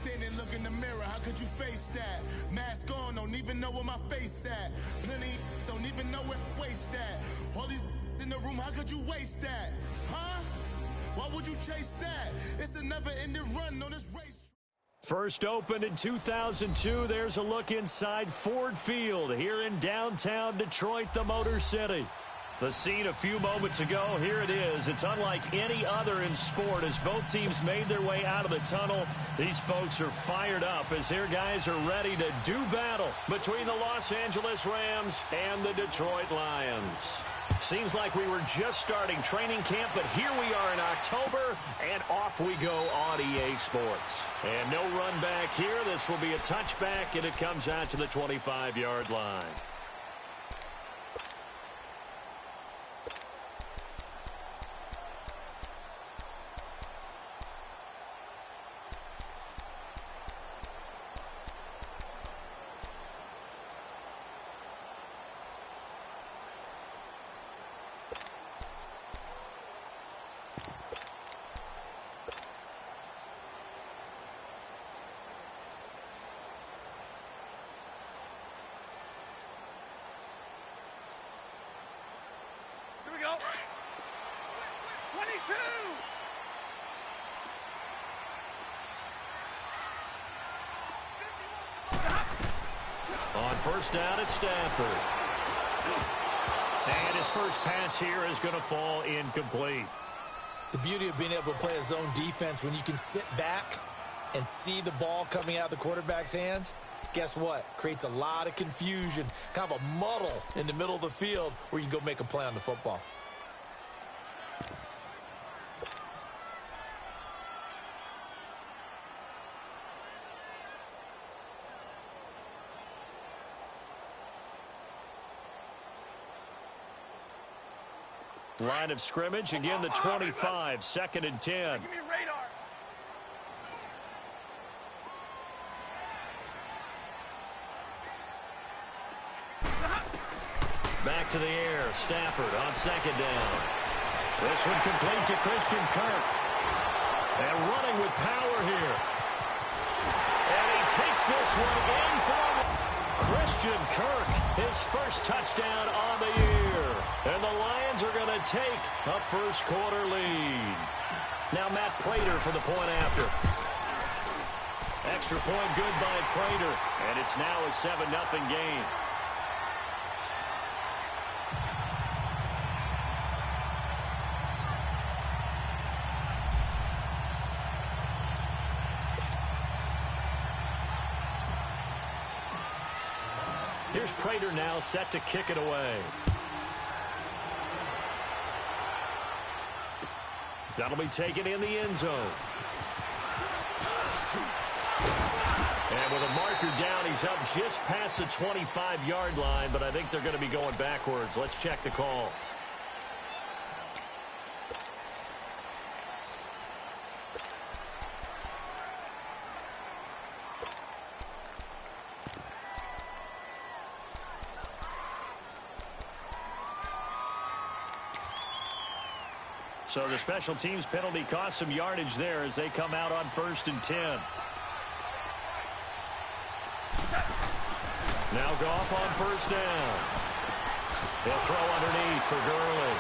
standing, look in the mirror, how could you face that? Mask on, don't even know where my face at. Plenty don't even know where waste at. All these in the room, how could you waste that? Huh? Why would you chase that? It's a never-ending run on this race. First opened in 2002, there's a look inside Ford Field here in downtown Detroit, the Motor City. The scene a few moments ago, here it is. It's unlike any other in sport as both teams made their way out of the tunnel. These folks are fired up as their guys are ready to do battle between the Los Angeles Rams and the Detroit Lions. Seems like we were just starting training camp, but here we are in October, and off we go on EA Sports. And no run back here. This will be a touchback, and it comes out to the 25-yard line. Go. 22. On first down, it's Stafford. And his first pass here is going to fall incomplete. The beauty of being able to play a zone defense when you can sit back and see the ball coming out of the quarterback's hands, guess what? Creates a lot of confusion, kind of a muddle in the middle of the field where you can go make a play on the football. Line of scrimmage, again the 25, second and 10. Give me radar. Back to the air, Stafford on second down. This one complete to Christian Kirk. And running with power here. And he takes this one in for Christian Kirk, his first touchdown on the year. And the Lions are going to take a first quarter lead. Now Matt Prater for the point after. Extra point good by Prater. And it's now a 7-0 game. Here's Prater now set to kick it away. That'll be taken in the end zone. And with a marker down, he's up just past the 25-yard line, but I think they're going to be going backwards. Let's check the call. So the special teams penalty cost some yardage there as they come out on 1st and 10. Now Goff on first down. He'll throw underneath for Gurley.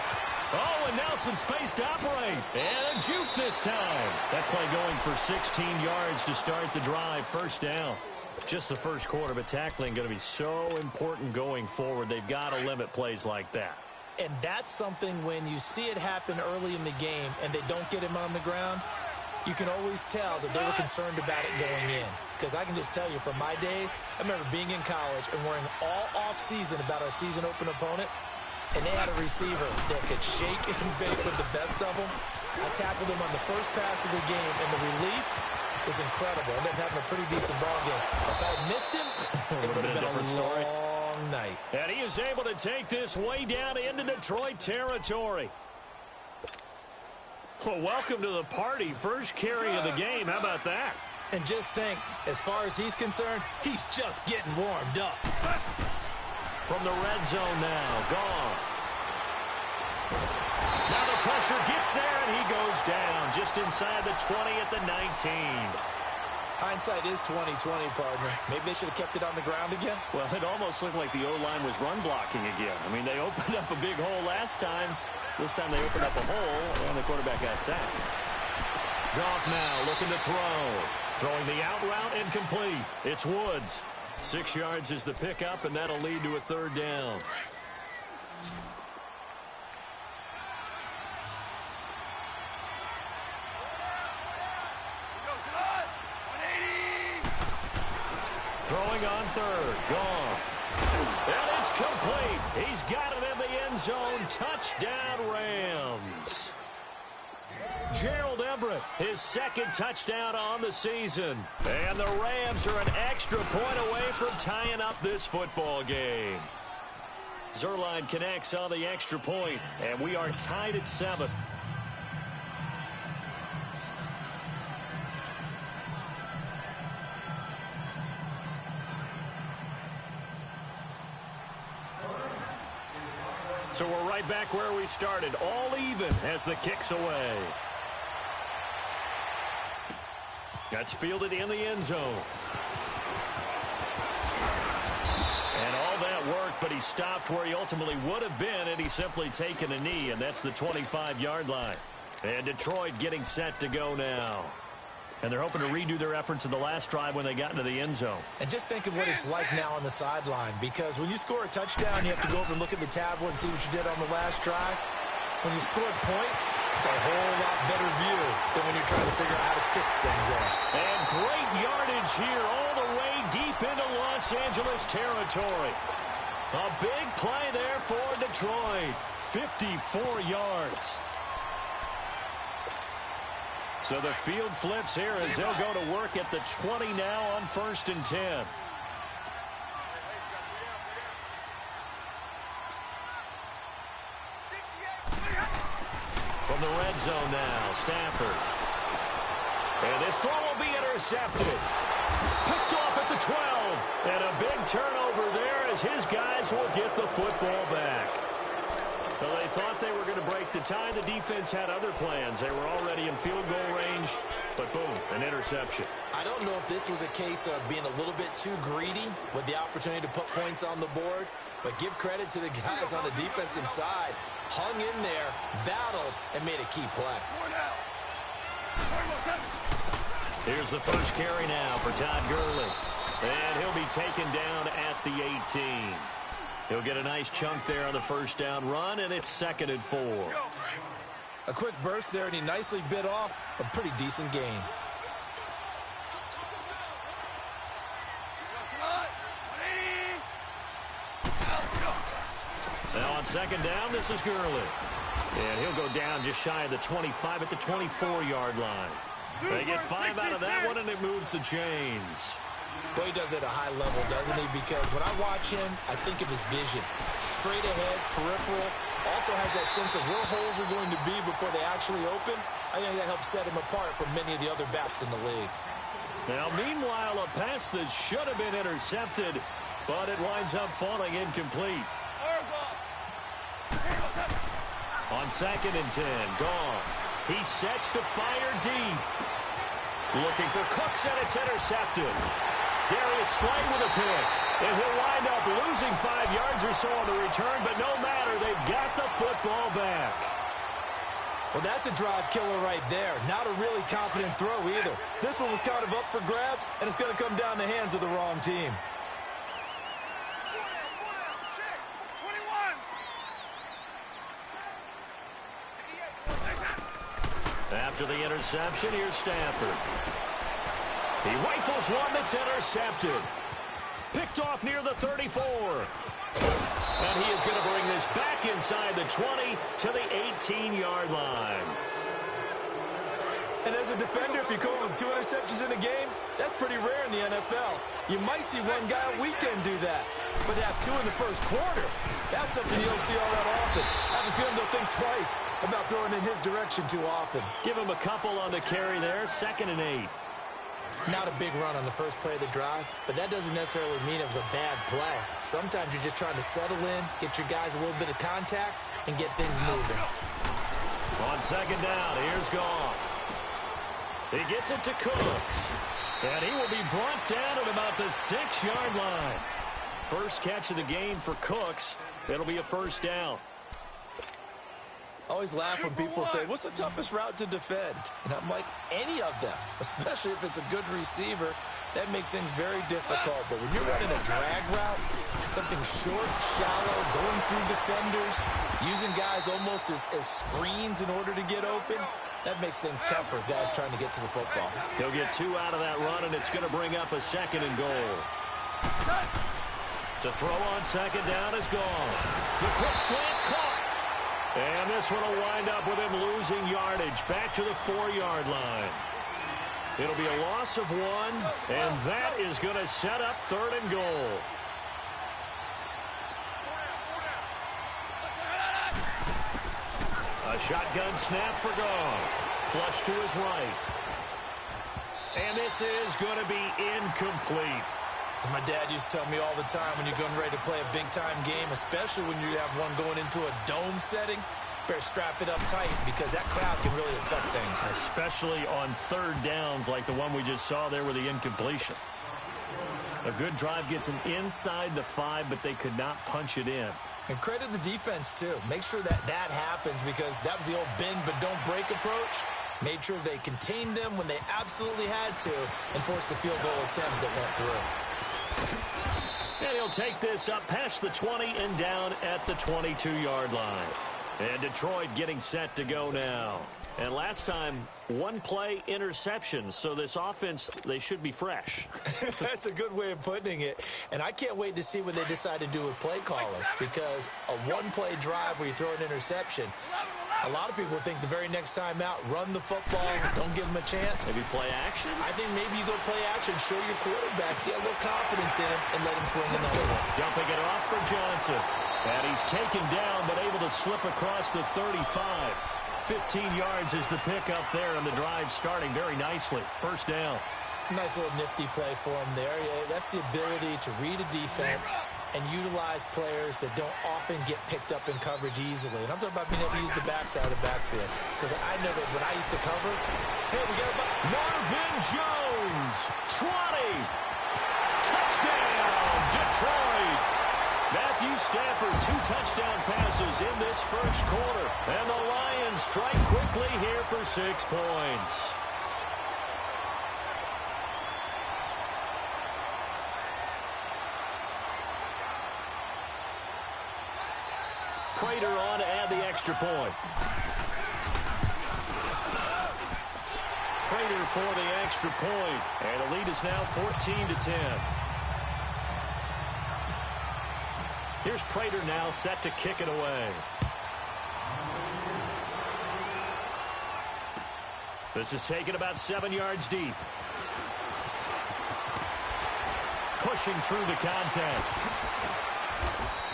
Oh, and now some space to operate. And a juke this time. That play going for 16 yards to start the drive. First down. Just the first quarter, but tackling going to be so important going forward. They've got to limit plays like that. And that's something when you see it happen early in the game and they don't get him on the ground, you can always tell that they were concerned about it going in. Because I can just tell you from my days, I remember being in college and worrying all off-season about our season-open opponent, and they had a receiver that could shake and bake with the best of them. I tackled him on the first pass of the game, and the relief was incredible. I ended up having a pretty decent ball game. If I had missed him, it would have been a long night. And he is able to take this way down into Detroit territory. Well, welcome to the party. First carry of the game. How about that? And just think, as far as he's concerned, he's just getting warmed up. From the red zone now, Goff. Now the pressure gets there, and he goes down just inside the 20 at the 19. Hindsight is 20/20, partner. Maybe they should have kept it on the ground again. Well, it almost looked like the O-line was run blocking again. I mean, they opened up a big hole last time. This time they opened up a hole, and the quarterback got sacked. Goff now looking to throw. Throwing the out route incomplete. It's Woods. 6 yards is the pickup, and that'll lead to a third down. Throwing on third. Goff. And it's complete. He's got it in the end zone. Touchdown, Rams. Gerald Everett, his second touchdown on the season. And the Rams are an extra point away from tying up this football game. Zerline connects on the extra point, and we are tied at 7. So we're right back where we started, all even as the kick's away. That's fielded in the end zone. And all that worked, but he stopped where he ultimately would have been, and he's simply taken a knee, and that's the 25-yard line. And Detroit getting set to go now. And they're hoping to redo their efforts in the last drive when they got into the end zone. And just think of what it's like now on the sideline, because when you score a touchdown, you have to go over and look at the tablet and see what you did on the last drive. When you scored points, it's a whole lot better view than when you're trying to figure out how to fix things there. And great yardage here all the way deep into Los Angeles territory. A big play there for Detroit. 54 yards. So the field flips here as they'll go to work at the 20 now on 1st and 10. From the red zone now, Stafford. And this throw will be intercepted. Picked off at the 12. And a big turnover there as his guys will get the football back. Well, they thought they were going to break the tie. The defense had other plans. They were already in field goal range, but boom, an interception. I don't know if this was a case of being a little bit too greedy with the opportunity to put points on the board, but give credit to the guys on the defensive side. Hung in there, battled, and made a key play. Here's the first carry now for Todd Gurley. And he'll be taken down at the 18. He'll get a nice chunk there on the first down run, and it's 2nd and 4. A quick burst there, and he nicely bit off a pretty decent gain. Now on 2nd down, this is Gurley. And he'll go down just shy of the 25 at the 24-yard line. They get 5 out of that one, and it moves the chains. Boy, he does it at a high level, doesn't he? Because when I watch him, I think of his vision. Straight ahead, peripheral. Also has that sense of where holes are going to be before they actually open. I think that helps set him apart from many of the other backs in the league. Now, meanwhile, a pass that should have been intercepted, but it winds up falling incomplete. On 2nd and 10, Goff. He sets to fire deep. Looking for Cooks, and it's intercepted. Darius Slay with a pick. And he'll wind up losing 5 yards or so on the return, but no matter, they've got the football back. Well, that's a drive killer right there. Not a really confident throw either. This one was kind of up for grabs, and it's going to come down the hands of the wrong team. After the interception, here's Stafford. He rifles one that's intercepted. Picked off near the 34. And he is going to bring this back inside the 20 to the 18-yard line. And as a defender, if you go with 2 interceptions in a game, that's pretty rare in the NFL. You might see one guy a weekend do that. But to have 2 in the first quarter, that's something you don't see all that often. I have a feeling they'll think twice about throwing in his direction too often. Give him a couple on the carry there, 2nd and 8. Not a big run on the first play of the drive, but that doesn't necessarily mean it was a bad play. Sometimes you're just trying to settle in, get your guys a little bit of contact, and get things moving. On 2nd down, here's Goff. He gets it to Cooks. And he will be brought down at about the 6-yard line. First catch of the game for Cooks. It'll be a first down. I always laugh when people say, what's the toughest route to defend? And I'm like, any of them, especially if it's a good receiver. That makes things very difficult. But when you're running a drag route, something short, shallow, going through defenders, using guys almost as screens in order to get open, that makes things tougher, guys trying to get to the football. He'll get 2 out of that run, and it's going to bring up a 2nd and goal. To throw on 2nd down is gone. The quick slant caught. And this one will wind up with him losing yardage back to the 4-yard line. It'll be a loss of 1, and that is going to set up 3rd and goal. A shotgun snap for Goff. Flush to his right. And this is going to be incomplete. As my dad used to tell me all the time, when you're getting ready to play a big-time game, especially when you have one going into a dome setting, better strap it up tight because that crowd can really affect things. Especially on 3rd downs like the one we just saw there with the incompletion. A good drive gets them inside the 5, but they could not punch it in. And credit the defense, too. Make sure that happens because that was the old bend but don't break approach. Made sure they contained them when they absolutely had to and forced the field goal attempt that went through. And he'll take this up past the 20 and down at the 22-yard line. And Detroit getting set to go now. And last time, 1-play interception. So this offense, they should be fresh. That's a good way of putting it. And I can't wait to see what they decide to do with play calling. Because a 1-play drive where you throw an interception, a lot of people think the very next time out, run the football, don't give them a chance. Maybe play action? I think maybe you go play action, show your quarterback, get a little confidence in him, and let him fling another one. Dumping it off for Johnson. And he's taken down, but able to slip across the 35. 15 yards is the pickup there, and the drive starting very nicely. First down. Nice little nifty play for him there. Yeah, that's the ability to read a defense and utilize players that don't often get picked up in coverage easily. And I'm talking about being able to use the backside of the backfield. Because I know that when I used to cover, hey, we got about Marvin Jones, 20. Touchdown, Detroit. Matthew Stafford, 2 touchdown passes in this first quarter. And the Lions strike quickly here for 6 points. Prater on to add the extra point. Prater for the extra point. And the lead is now 14-10. Here's Prater now set to kick it away. This is taken about 7 yards deep. Pushing through the contest.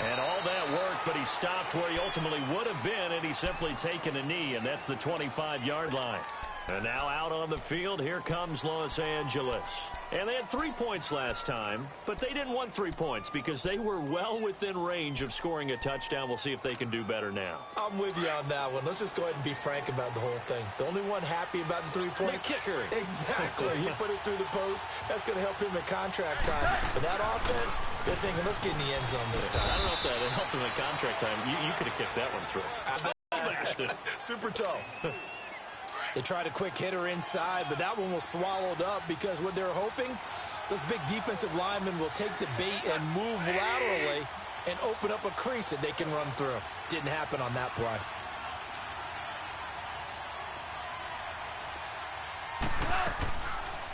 And all that worked, but he stopped where he ultimately would have been, and he's simply taken a knee, and that's the 25-yard line. And now out on the field, here comes Los Angeles. And they had 3 points last time, but they didn't want 3 points because they were well within range of scoring a touchdown. We'll see if they can do better now. I'm with you on that one. Let's just go ahead and be frank about the whole thing. The only one happy about the 3-point. The kicker. Exactly. He put it through the post. That's going to help him in contract time. But that offense, they're thinking, let's get in the end zone this time. I don't know if that helped him in contract time. You could have kicked that one through. Bashed it. Super toe. They tried a quick hitter inside, but that one was swallowed up because what they're hoping, those big defensive linemen will take the bait and move laterally and open up a crease that they can run through. Didn't happen on that play.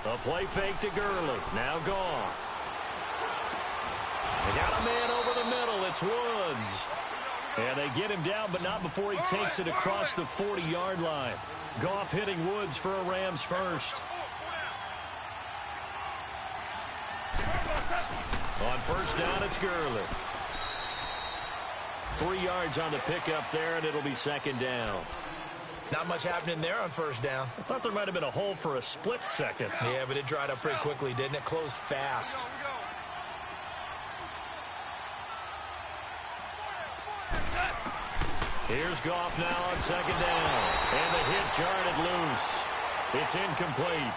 A play fake to Gurley. Now gone. They got a man over the middle. It's Woods. And they get him down, but not before he takes it across the 40-yard line. Goff hitting Woods for a Rams first. On first down, it's Gurley. 3 yards on the pickup there, and it'll be second down. Not much happening there on first down. I thought there might have been a hole for a split second. Yeah, but it dried up pretty quickly, didn't it? Closed fast. Here's Goff now on second down. And the hit jarred it loose. It's incomplete.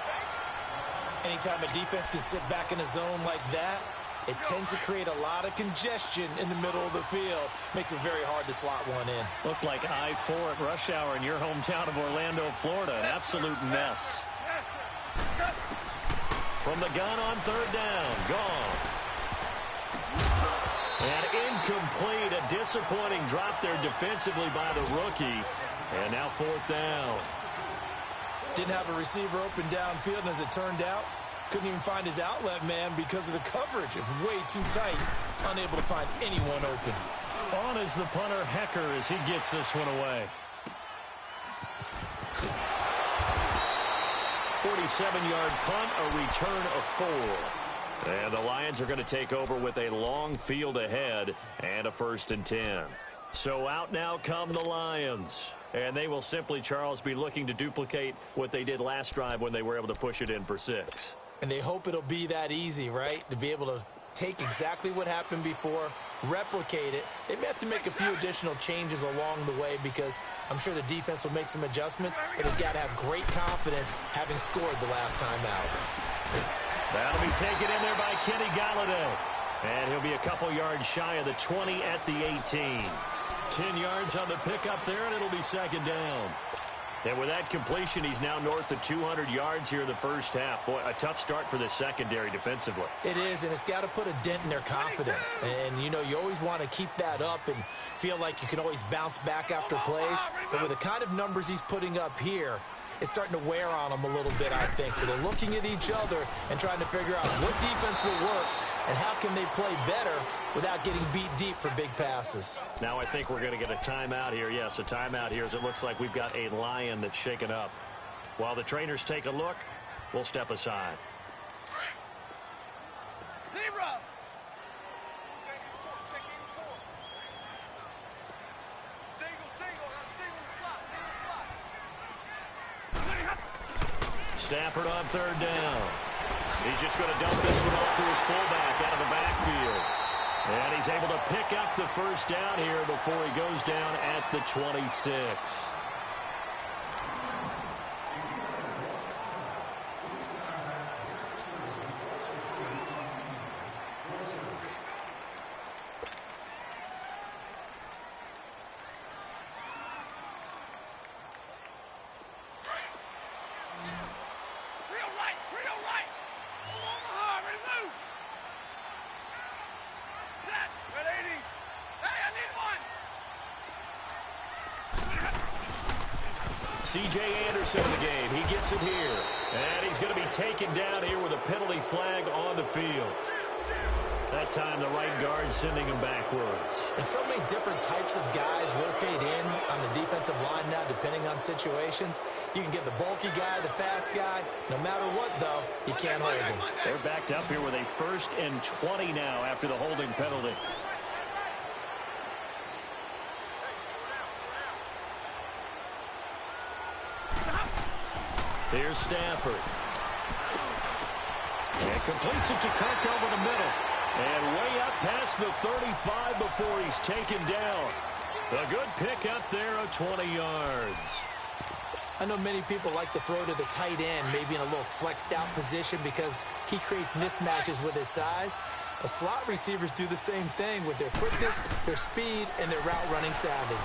Anytime a defense can sit back in a zone like that, it tends to create a lot of congestion in the middle of the field. Makes it very hard to slot one in. Looked like I-4 at rush hour in your hometown of Orlando, Florida. An absolute mess. From the gun on third down. Gone. And incomplete. A disappointing drop there defensively by the rookie. And now fourth down. Didn't have a receiver open downfield, and as it turned out, couldn't even find his outlet man because of the coverage. It was way too tight, unable to find anyone open. On is the punter, Hecker, as he gets this one away. 47-yard punt, a return of 4. And the Lions are going to take over with a long field ahead and a 1st and 10. So out now come the Lions. And they will simply, Charles, be looking to duplicate what they did last drive when they were able to push it in for 6. And they hope it'll be that easy, right? To be able to take exactly what happened before, replicate it. They may have to make a few additional changes along the way because I'm sure the defense will make some adjustments, but they've got to have great confidence having scored the last time out. That'll be taken in there by Kenny Galladay. And he'll be a couple yards shy of the 20 at the 18. 10 yards on the pickup there, and it'll be 2nd down. And with that completion, he's now north of 200 yards here in the first half. Boy, a tough start for the secondary defensively. It is, and it's got to put a dent in their confidence. And, you know, you always want to keep that up and feel like you can always bounce back after plays. But with the kind of numbers he's putting up here, it's starting to wear on them a little bit, I think. So they're looking at each other and trying to figure out what defense will work and how can they play better without getting beat deep for big passes. Now I think we're going to get a timeout here. Yes, a timeout here as it looks like we've got a Lion that's shaken up. While the trainers take a look, we'll step aside. Zebra! Stafford on third down. He's just going to dump this one off to his fullback out of the backfield. And he's able to pick up the first down here before he goes down at the 26. C.J. Anderson in the game. He gets it here. And he's going to be taken down here with a penalty flag on the field. That time the right guard sending him backwards. And so many different types of guys rotate in on the defensive line now depending on situations. You can get the bulky guy, the fast guy. No matter what, though, you can't hold them. They're backed up here with a 1st and 20 now after the holding penalty. Here's Stafford. And completes it to Kirk over the middle. And way up past the 35 before he's taken down. A good pick up there of 20 yards. I know many people like to throw to the tight end, maybe in a little flexed out position because he creates mismatches with his size. The slot receivers do the same thing with their quickness, their speed, and their route running savvy.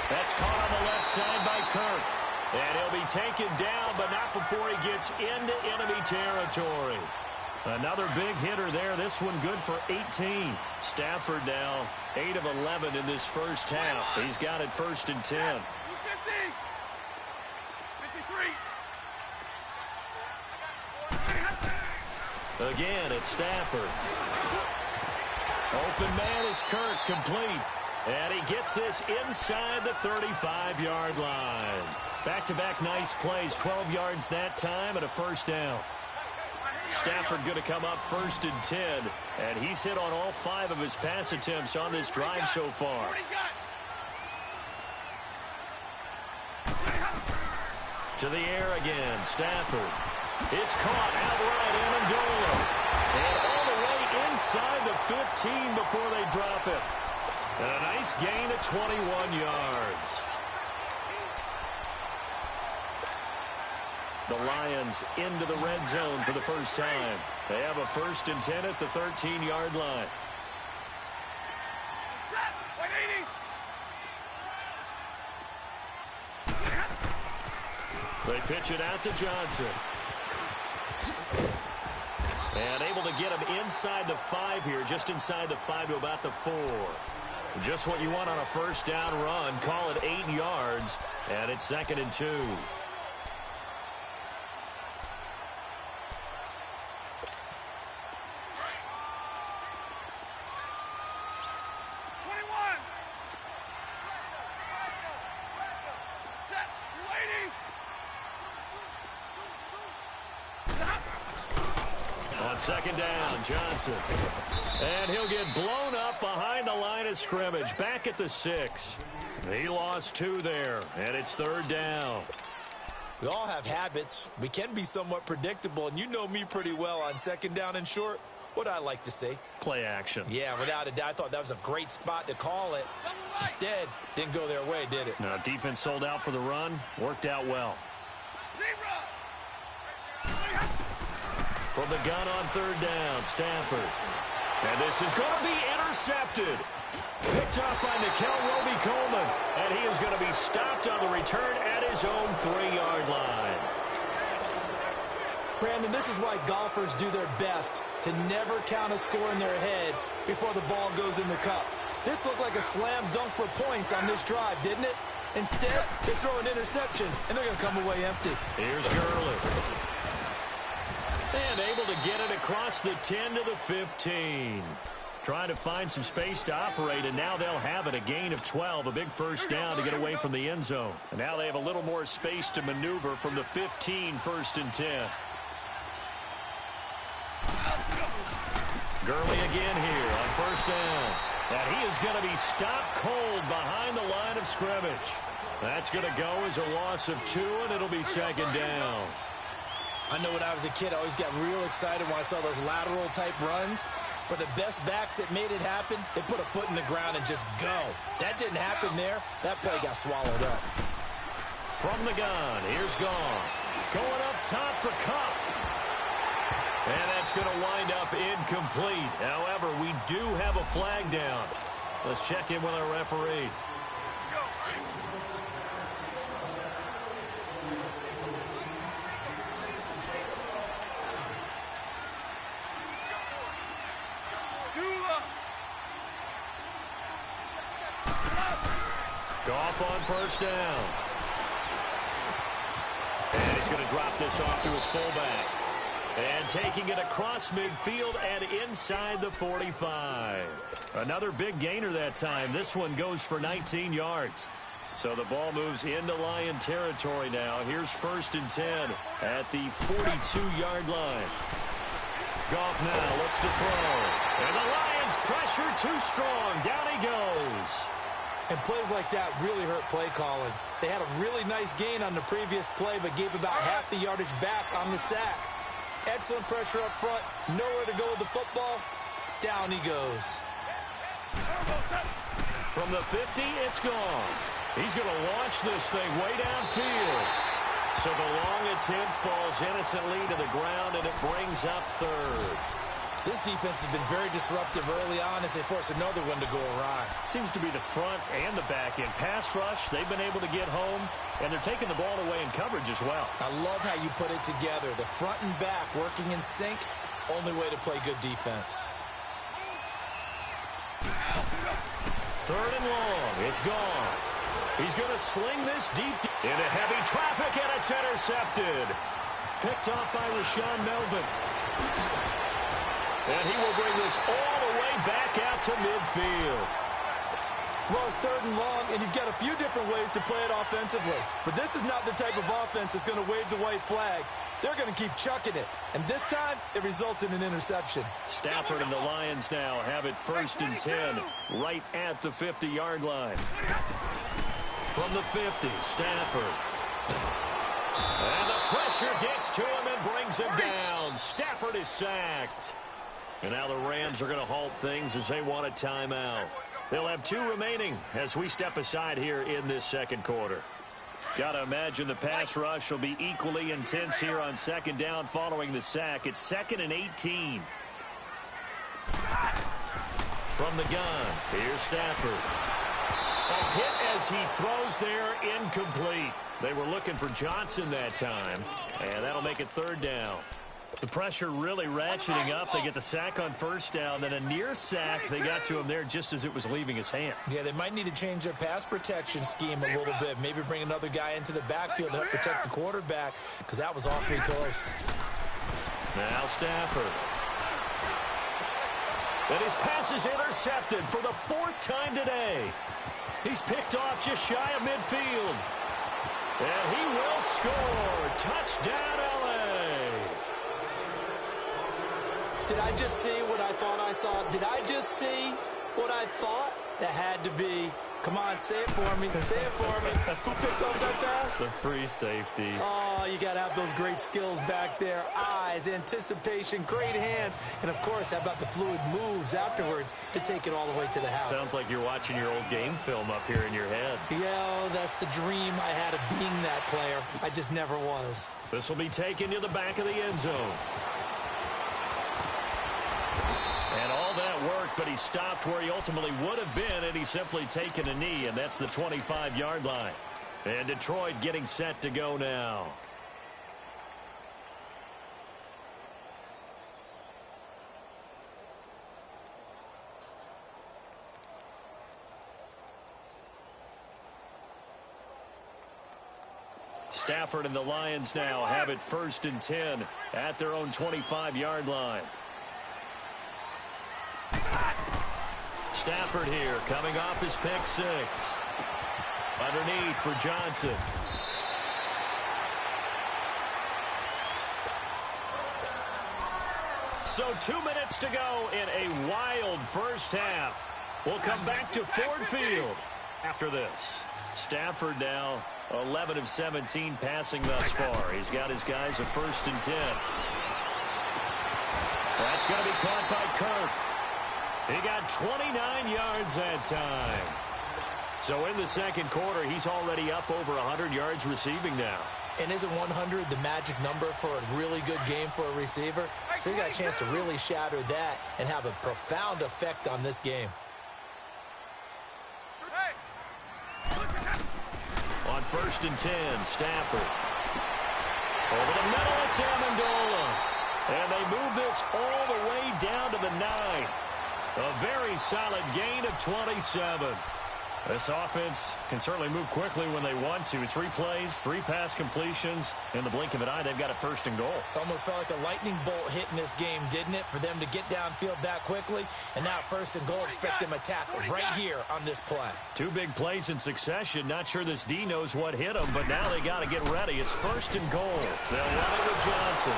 That's caught on the left side by Kirk. And he'll be taken down, but not before he gets into enemy territory. Another big hitter there. This one good for 18. Stafford now 8 of 11 in this first half. He's got it 1st and 10. 53. Again, it's Stafford. Open man is Kirk, complete. And he gets this inside the 35-yard line. Back-to-back nice plays, 12 yards that time and a 1st down. Stafford going to come up 1st and 10, and he's hit on all 5 of his pass attempts on this drive so far. To the air again, Stafford. It's caught outright, Amendola. And all the way inside the 15 before they drop it. And a nice gain of 21 yards. The Lions into the red zone for the first time. They have a 1st and 10 at the 13-yard line. They pitch it out to Johnson. And able to get him inside the 5 here, just inside the 5 to about the 4. Just what you want on a first down run. Call it 8 yards, and it's 2nd and 2. 21. Set. Waiting. On 2nd down, Johnson. And he'll get blown up behind the line of scrimmage. Back at the 6. He lost 2 there, and it's 3rd down. We all have habits. We can be somewhat predictable, and you know me pretty well on 2nd down and short. What I like to say? Play action. Yeah, without a doubt. I thought that was a great spot to call it. Instead, didn't go their way, did it? Now, defense sold out for the run. Worked out well. From the gun on 3rd down, Stafford. And this is going to be intercepted. Picked off by Nickel Roby-Coleman. And he is going to be stopped on the return at his own 3-yard line. Brandon, this is why golfers do their best to never count a score in their head before the ball goes in the cup. This looked like a slam dunk for points on this drive, didn't it? Instead, they throw an interception, and they're going to come away empty. Here's Gurley. And able to get it across the 10 to the 15. Trying to find some space to operate, and now they'll have it. A gain of 12, a big first down to get away from the end zone. And now they have a little more space to maneuver from the 15, 1st and 10. Gurley again here on 1st down. And he is going to be stopped cold behind the line of scrimmage. That's going to go as a loss of 2, and it'll be 2nd down. I know when I was a kid, I always got real excited when I saw those lateral-type runs. But the best backs that made it happen, they put a foot in the ground and just go. That didn't happen there. That play got swallowed up. From the gun, here's Goff. Going up top for Kupp. And that's going to wind up incomplete. However, we do have a flag down. Let's check in with our referee. Goff on 1st down. And he's going to drop this off to his fullback. And taking it across midfield and inside the 45. Another big gainer that time. This one goes for 19 yards. So the ball moves into Lion territory now. Here's 1st and 10 at the 42-yard line. Goff now looks to throw. And the Lions pressure too strong. Down he goes. And plays like that really hurt play calling. They had a really nice gain on the previous play, but gave about half the yardage back on the sack. Excellent pressure up front. Nowhere to go with the football. Down he goes. From the 50, it's Goff. He's going to launch this thing way downfield. So the long attempt falls innocently to the ground, and it brings up 3rd. This defense has been very disruptive early on as they force another one to go awry. Seems to be the front and the back end. Pass rush, they've been able to get home, and they're taking the ball away in coverage as well. I love how you put it together. The front and back working in sync, only way to play good defense. 3rd and long, it's Goff. He's going to sling this deep into heavy traffic, and it's intercepted. Picked off by Rashaan Melvin. And he will bring this all the way back out to midfield. Well, it's 3rd and long, and you've got a few different ways to play it offensively. But this is not the type of offense that's going to wave the white flag. They're going to keep chucking it. And this time, it results in an interception. Stafford and the Lions now have it 1st and 10 right at the 50-yard line. From the 50, Stafford. And the pressure gets to him and brings him down. Stafford is sacked. And now the Rams are going to halt things as they want a timeout. They'll have 2 remaining as we step aside here in this 2nd quarter. Got to imagine the pass rush will be equally intense here on second down following the sack. It's 2nd and 18. From the gun, here's Stafford. A hit as he throws there, incomplete. They were looking for Johnson that time, and that'll make it 3rd down. The pressure really ratcheting up. They get the sack on 1st down, then a near sack. They got to him there just as it was leaving his hand. Yeah, they might need to change their pass protection scheme a little bit. Maybe bring another guy into the backfield to help protect the quarterback, because that was awfully close. Now Stafford. And his pass is intercepted for the 4th time today. He's picked off just shy of midfield. And he will score. Touchdown, L.A. Did I just see what I thought I saw? Did I just see what I thought? That had to be. Come on, say it for me. Say it for me. Who picked up that pass? The free safety. Oh, you got to have those great skills back there. Eyes, anticipation, great hands. And, of course, how about the fluid moves afterwards to take it all the way to the house? Sounds like you're watching your old game film up here in your head. Yeah, that's the dream I had of being that player. I just never was. This will be taken to the back of the end zone. And all that worked, but he stopped where he ultimately would have been, and he's simply taken a knee, and that's the 25-yard line. And Detroit getting set to go now. Stafford and the Lions now have it 1st and 10 at their own 25-yard line. Stafford here coming off his pick 6. Underneath for Johnson. So 2 minutes to go in a wild first half. We'll come back to Ford Field after this. Stafford now 11 of 17 passing thus far. He's got his guys a 1st and 10. That's going to be caught by Kirk. He got 29 yards that time. So in the 2nd quarter, he's already up over 100 yards receiving now. And isn't 100 the magic number for a really good game for a receiver? So he got a chance to really shatter that and have a profound effect on this game. On 1st and 10, Stafford. Over the middle, it's Amendola. And they move this all the way down to the 9. A very solid gain of 27. This offense can certainly move quickly when they want to. 3 plays, 3 pass completions. In the blink of an eye, they've got a 1st and goal. Almost felt like a lightning bolt hit in this game, didn't it? For them to get downfield that quickly. And now 1st and goal, expect them to tackle right here on this play. 2 big plays in succession. Not sure this D knows what hit them, but now they got to get ready. It's 1st and goal. They'll run it with Johnson.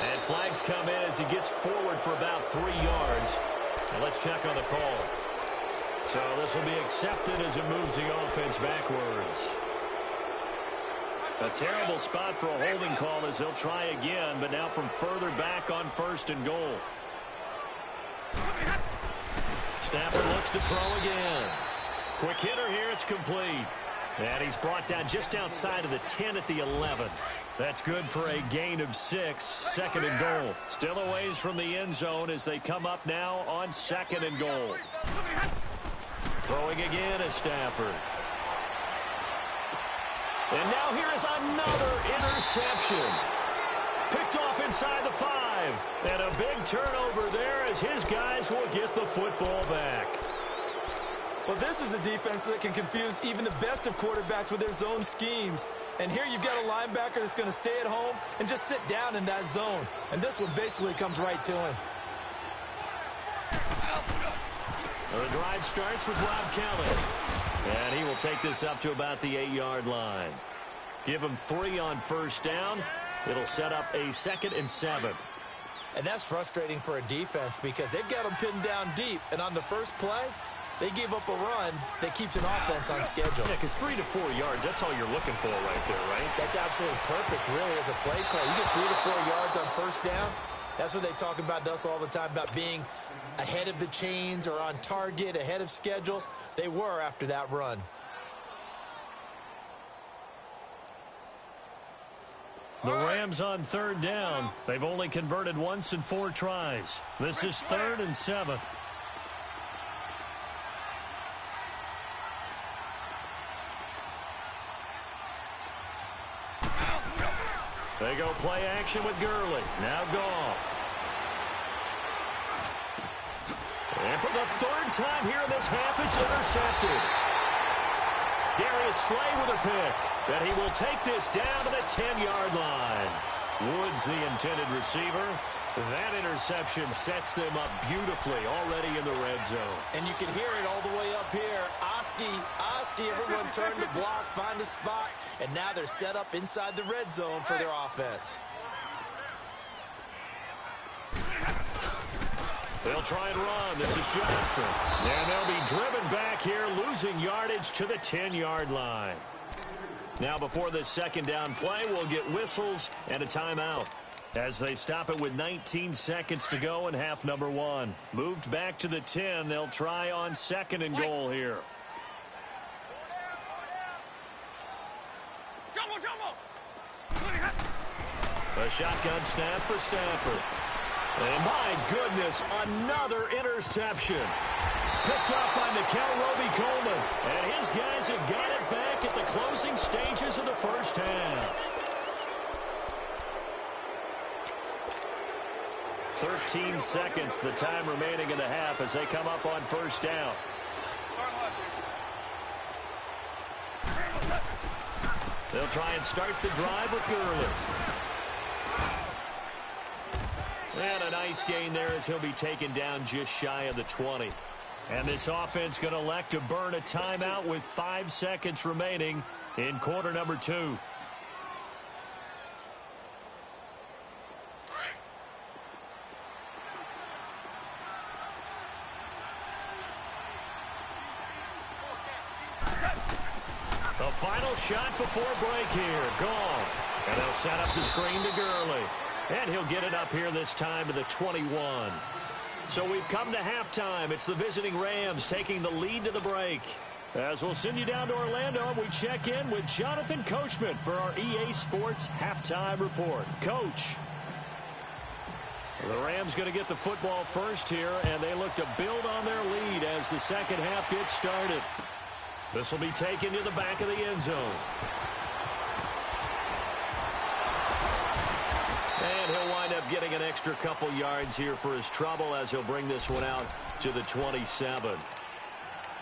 And flags come in as he gets forward for about 3 yards. Now let's check on the call. So this will be accepted as it moves the offense backwards. A terrible spot for a holding call as they'll try again, but now from further back on 1st and goal. Stafford looks to throw again. Quick hitter here, it's complete. And he's brought down just outside of the 10 at the 11. That's good for a gain of 6, 2nd and goal. Still a ways from the end zone as they come up now on 2nd and goal. Throwing again is Stafford. And now here is another interception. Picked off inside the 5. And a big turnover there as his guys will get the football back. Well, this is a defense that can confuse even the best of quarterbacks with their zone schemes. And here you've got a linebacker that's going to stay at home and just sit down in that zone. And this one basically comes right to him. The drive starts with Rob Kelly. And he will take this up to about the 8-yard line. Give him 3 on 1st down. It'll set up a 2nd and 7. And that's frustrating for a defense because they've got them pinned down deep. And on the first play, they give up a run that keeps an offense on schedule. Yeah, because 3 to 4 yards, that's all you're looking for right there, right? That's absolutely perfect, really, as a play call. You get 3 to 4 yards on 1st down. That's what they talk about to us all the time, about being ahead of the chains or on target, ahead of schedule. They were after that run. The Rams on third down. They've only converted once in 4 tries. This is 3rd and 7. They go play action with Gurley. Now Goff. And for the 3rd time here in this half, it's intercepted. Darius Slay with a pick. But he will take this down to the 10-yard line. Woods the intended receiver. That interception sets them up beautifully already in the red zone. And you can hear it all the way up here. Oski, everyone turn to block, find a spot, and now they're set up inside the red zone for their offense. They'll try and run. This is Johnson. And they'll be driven back here, losing yardage to the 10-yard line. Now before this second down play, we'll get whistles and a timeout as they stop it with 19 seconds to go in half number 1. Moved back to the 10. They'll try on 2nd and goal here. A shotgun snap for Stafford. And my goodness, another interception. Picked up by Mikel Roby-Coleman. And his guys have got it back at the closing stages of the first half. 13 seconds, the time remaining in the half as they come up on first down. They'll try and start the drive with Gurley. And a nice gain there as he'll be taken down just shy of the 20. And this offense going to elect to burn a timeout with 5 seconds remaining in quarter number 2. The final shot before break here. Goff. And they'll set up the screen to Gurley. And he'll get it up here this time to the 21. So we've come to halftime. It's the visiting Rams taking the lead to the break. As we'll send you down to Orlando, we check in with Jonathan Coachman for our EA Sports Halftime Report. Coach. The Rams going to get the football first here, and they look to build on their lead as the second half gets started. This will be taken to the back of the end zone. And he'll wind up getting an extra couple yards here for his trouble as he'll bring this one out to the 27.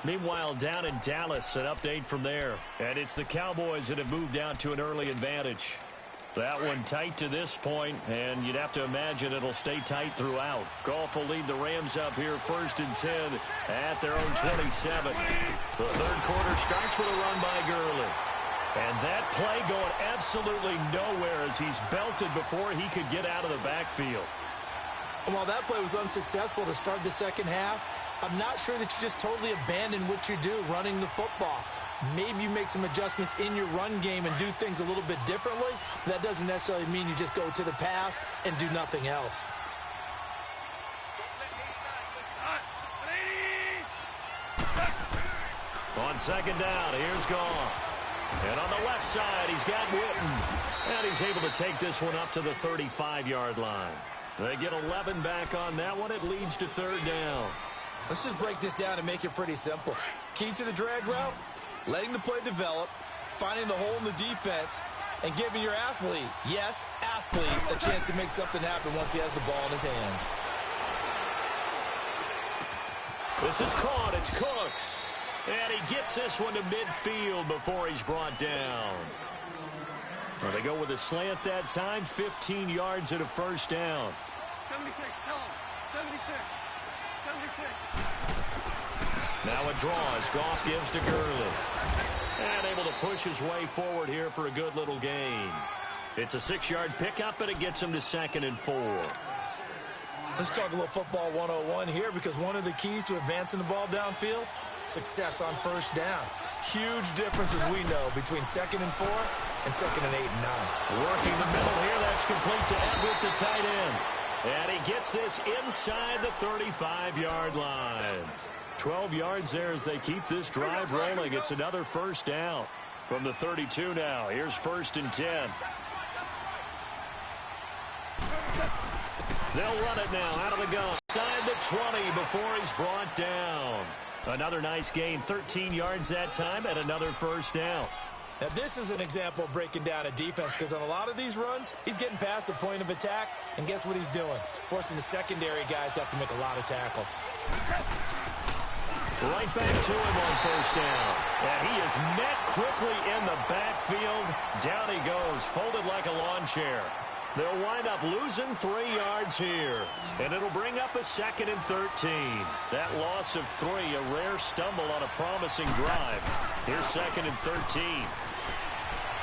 Meanwhile, down in Dallas, an update from there. And it's the Cowboys that have moved out to an early advantage. That one tight to this point, and you'd have to imagine it'll stay tight throughout. Goff will lead the Rams up here 1st and 10 at their own 27. The third quarter starts with a run by Gurley. And that play going absolutely nowhere as he's belted before he could get out of the backfield. While that play was unsuccessful to start the second half, I'm not sure that you just totally abandon what you do running the football. Maybe you make some adjustments in your run game and do things a little bit differently. That doesn't necessarily mean you just go to the pass and do nothing else. On second down, here's Goff. And on the left side, he's got Witten. And he's able to take this one up to the 35-yard line. They get 11 back on that one. It leads to 3rd down. Let's just break this down and make it pretty simple. Key to the drag route, letting the play develop, finding the hole in the defense, and giving your athlete, yes, athlete, a chance to make something happen once he has the ball in his hands. This is caught. It's Cooks. And he gets this one to midfield before he's brought down. Well, they go with a slant that time, 15 yards and a first down. 76, tell him. 76. 76. Now a draw as Goff gives to Gurley. And able to push his way forward here for a good little gain. It's a 6-yard pickup, and it gets him to 2nd and 4. Let's talk a little football 101 here, because one of the keys to advancing the ball downfield, success on first down. Huge difference, as we know, between 2nd and 4 and 2nd and 8 and 9. Working the middle here. That's complete to Everett, the tight end. And he gets this inside the 35-yard line. 12 yards there as they keep this drive rolling. It's another first down from the 32 now. Here's 1st and 10. They'll run it now out of the gun. Side the 20 before he's brought down. Another nice gain, 13 yards that time, and another first down. Now, this is an example of breaking down a defense, because on a lot of these runs, he's getting past the point of attack, and guess what he's doing? Forcing the secondary guys to have to make a lot of tackles. Right back to him on first down. And he is met quickly in the backfield. Down he goes, folded like a lawn chair. They'll wind up losing 3 yards here. And it'll bring up a 2nd and 13. That loss of 3, a rare stumble on a promising drive. Here's 2nd and 13.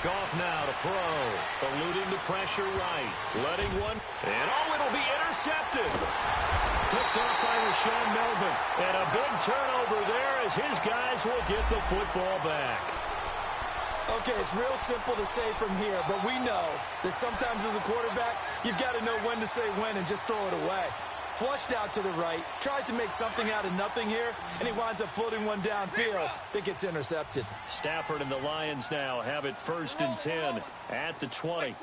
Goff now to throw. Eluding the pressure right. Letting one. And it'll be intercepted. Picked off by Rashaan Melvin. And a big turnover there as his guys will get the football back. Okay, it's real simple to say from here, but we know that sometimes as a quarterback, you've got to know when to say when and just throw it away. Flushed out to the right, tries to make something out of nothing here, and he winds up floating one downfield that gets intercepted. Stafford and the Lions now have it 1st and 10 at the 20.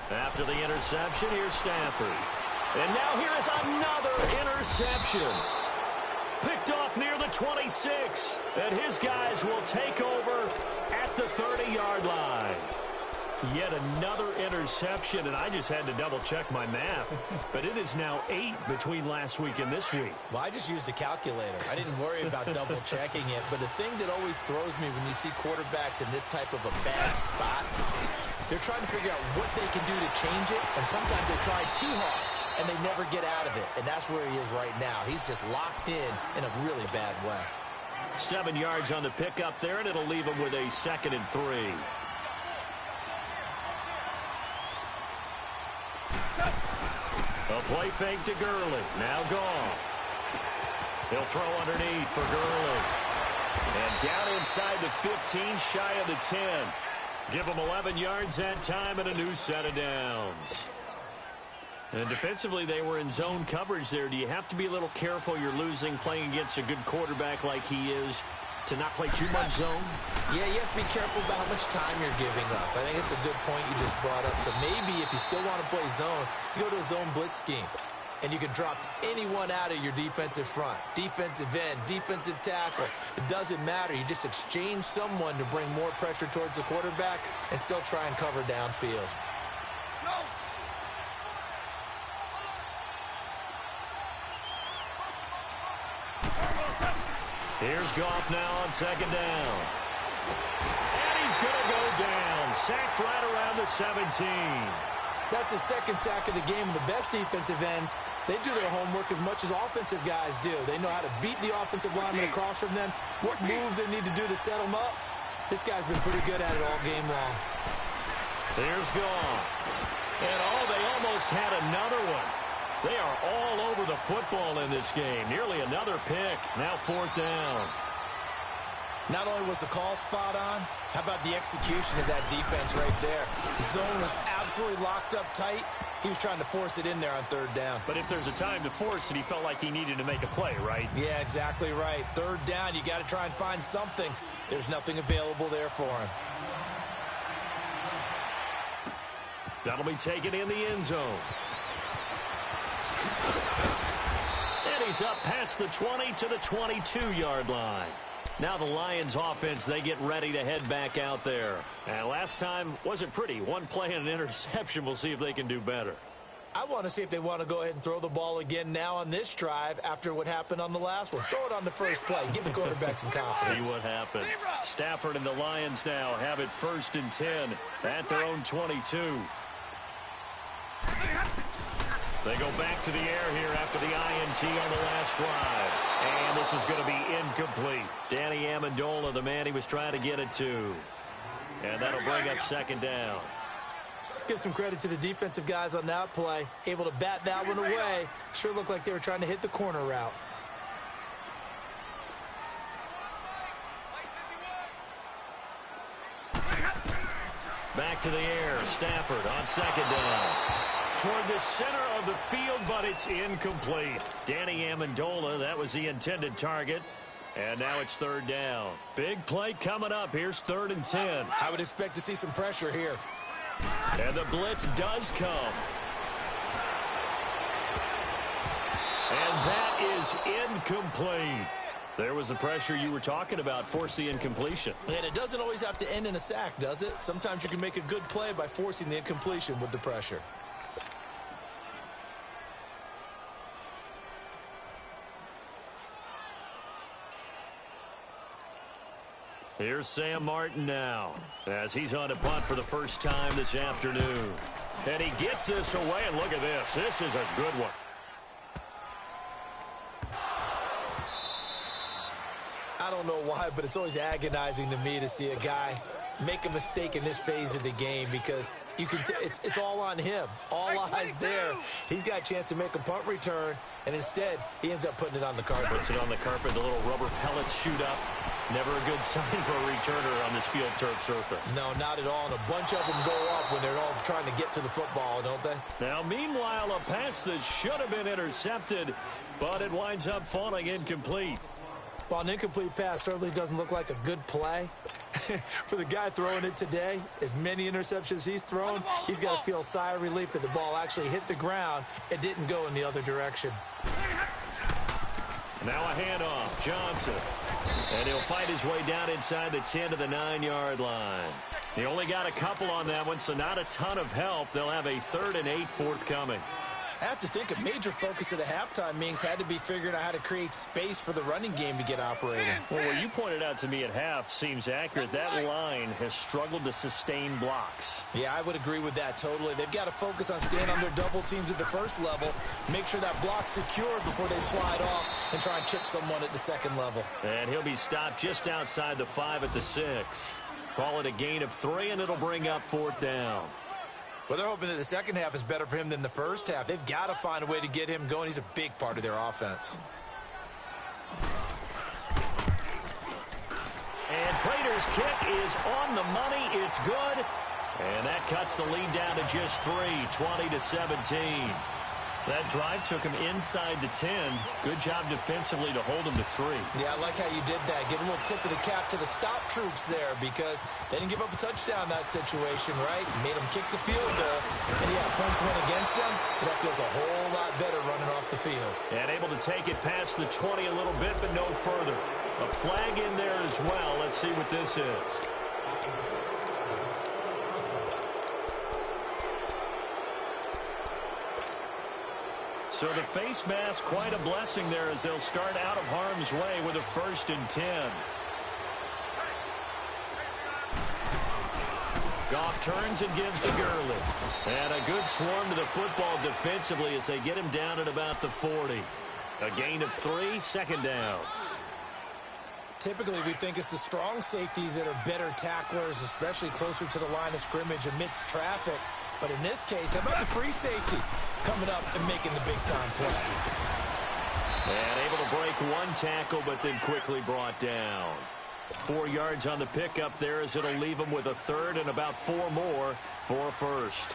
After the interception, here's Stafford. And now here is another interception. Picked off near the 26. And his guys will take over at the 30-yard line. Yet another interception, and I just had to double-check my math. But it is now 8 between last week and this week. Well, I just used a calculator. I didn't worry about double-checking it. But the thing that always throws me when you see quarterbacks in this type of a bad spot, they're trying to figure out what they can do to change it, and sometimes they try too hard, and they never get out of it. And that's where he is right now. He's just locked in a really bad way. 7 yards on the pickup there, and it'll leave him with a 2nd and 3. A play fake to Gurley. Now Goff. He'll throw underneath for Gurley. And down inside the 15, shy of the 10. Give him 11 yards that time and a new set of downs. And defensively, they were in zone coverage there. Do you have to be a little careful you're losing playing against a good quarterback like he is to not play too much zone? Yeah, you have to be careful about how much time you're giving up. I think it's a good point you just brought up. So maybe if you still want to play zone, you go to a zone blitz scheme. And you can drop anyone out of your defensive front. Defensive end, defensive tackle. It doesn't matter. You just exchange someone to bring more pressure towards the quarterback and still try and cover downfield. Here's Goff now on 2nd down. And he's going to go down. Sacked right around the 17. That's the 2nd sack of the game. And the best defensive ends, they do their homework as much as offensive guys do. They know how to beat the offensive lineman across from them, what moves they need to do to set them up. This guy's been pretty good at it all game long. Here's Goff. And they almost had another one. They are all over the football in this game. Nearly another pick. Now 4th down. Not only was the call spot on, how about the execution of that defense right there? The zone was absolutely locked up tight. He was trying to force it in there on 3rd down. But if there's a time to force it, he felt like he needed to make a play, right? Yeah, exactly right. 3rd down, you got to try and find something. There's nothing available there for him. That'll be taken in the end zone. And he's up past the 20 to the 22-yard line. Now the Lions offense, they get ready to head back out there. And last time wasn't pretty. One play and an interception. We'll see if they can do better. I want to see if they want to go ahead and throw the ball again now on this drive after what happened on the last one. Throw it on the first play. Give the quarterback some confidence. See what happens. Stafford and the Lions now have it 1st and 10 at their own 22. They go back to the air here after the INT on the last drive. And this is going to be incomplete. Danny Amendola, the man he was trying to get it to. And that'll bring up 2nd down. Let's give some credit to the defensive guys on that play. Able to bat that one away. Sure looked like they were trying to hit the corner route. Back to the air. Stafford on 2nd down. Toward the center of the field, but it's incomplete. Danny Amendola, that was the intended target. And now it's third down. Big play coming up. Here's 3rd and 10. I would expect to see some pressure here. And the blitz does come. And that is incomplete. There was the pressure you were talking about, force the incompletion. And it doesn't always have to end in a sack, does it? Sometimes you can make a good play by forcing the incompletion with the pressure. Here's Sam Martin now, as he's on to punt for the first time this afternoon. And he gets this away, and look at this. This is a good one. I don't know why, but it's always agonizing to me to see a guy make a mistake in this phase of the game because you can it's all on him. All eyes there. He's got a chance to make a punt return, and instead he ends up putting it on the carpet. Puts it on the carpet. The little rubber pellets shoot up. Never a good sign for a returner on this field turf surface. No, not at all. And a bunch of them go up when they're all trying to get to the football, don't they? Now, meanwhile, a pass that should have been intercepted, but it winds up falling incomplete. Well, an incomplete pass certainly doesn't look like a good play. For the guy throwing it today, as many interceptions he's thrown, he's got to feel a sigh of relief that the ball actually hit the ground and didn't go in the other direction. Now a handoff, Johnson. And he'll fight his way down inside the 10 to the 9-yard line. He only got a couple on that one, so not a ton of help. They'll have a 3rd and 8 forthcoming. I have to think a major focus of the halftime meetings had to be figuring out how to create space for the running game to get operating. Well, what you pointed out to me at half seems accurate. That line has struggled to sustain blocks. Yeah, I would agree with that totally. They've got to focus on staying on their double teams at the first level, make sure that block's secure before they slide off and try and chip someone at the second level. And he'll be stopped just outside the 5 at the 6. Call it a gain of 3, and it'll bring up 4th down. Well, they're hoping that the second half is better for him than the first half. They've got to find a way to get him going. He's a big part of their offense. And Prater's kick is on the money. It's good. And that cuts the lead down to just 3, 20-17. That drive took him inside the 10. Good job defensively to hold him to 3. Yeah, I like how you did that. Give a little tip of the cap to the stop troops there because they didn't give up a touchdown in that situation, right? Made them kick the field goal. And, yeah, points went against them, but that feels a whole lot better running off the field. And able to take it past the 20 a little bit, but no further. A flag in there as well. Let's see what this is. So the face mask, quite a blessing there as they'll start out of harm's way with a 1st and 10. Goff turns and gives to Gurley. And a good swarm to the football defensively as they get him down at about the 40. A gain of 3, 2nd down. Typically, we think it's the strong safeties that are better tacklers, especially closer to the line of scrimmage amidst traffic. But in this case, how about the free safety coming up and making the big-time play? And able to break 1 tackle, but then quickly brought down. 4 yards on the pickup there as it'll leave him with a 3rd and about 4 more for a 1st.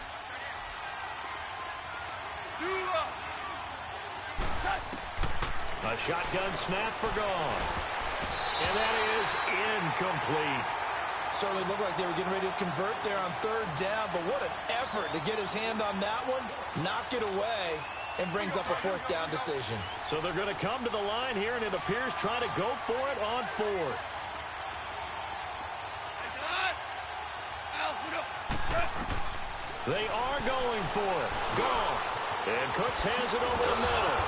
A shotgun snap for Goff. And that is incomplete. Certainly looked like they were getting ready to convert there on 3rd down, but what an effort to get his hand on that one, knock it away, and brings up a 4th down decision. So they're going to come to the line here, and it appears trying to go for it on 4th. They are going for it. Goff. And Cooks has it over the middle.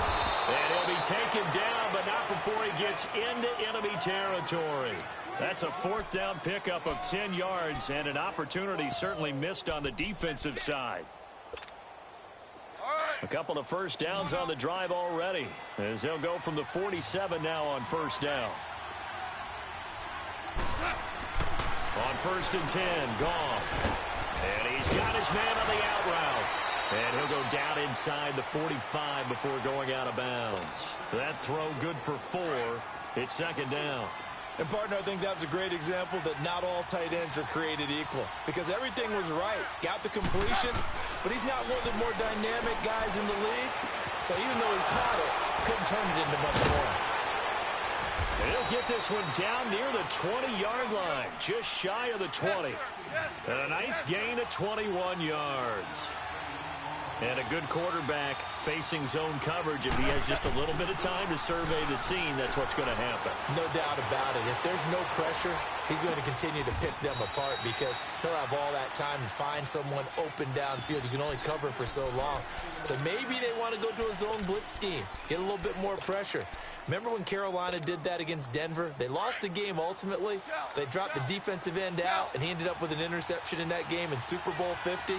And he'll be taken down, but not before he gets into enemy territory. That's a 4th down pickup of 10 yards and an opportunity certainly missed on the defensive side. A couple of 1st downs on the drive already as they'll go from the 47 now on 1st down. On 1st and 10, Goff. And he's got his man on the out route. And he'll go down inside the 45 before going out of bounds. That throw good for 4. It's 2nd down. And, partner, I think that's a great example that not all tight ends are created equal because everything was right. Got the completion, but he's not one of the more dynamic guys in the league. So even though he caught it, couldn't turn it into much more. He'll get this one down near the 20-yard line, just shy of the 20. And a nice gain of 21 yards. And a good quarterback facing zone coverage. If he has just a little bit of time to survey the scene, that's what's going to happen. No doubt about it. If there's no pressure, he's going to continue to pick them apart because he'll have all that time to find someone open downfield. You can only cover for so long. So maybe they want to go to a zone blitz scheme, get a little bit more pressure. Remember when Carolina did that against Denver? They lost the game ultimately. They dropped the defensive end out, and he ended up with an interception in that game in Super Bowl 50.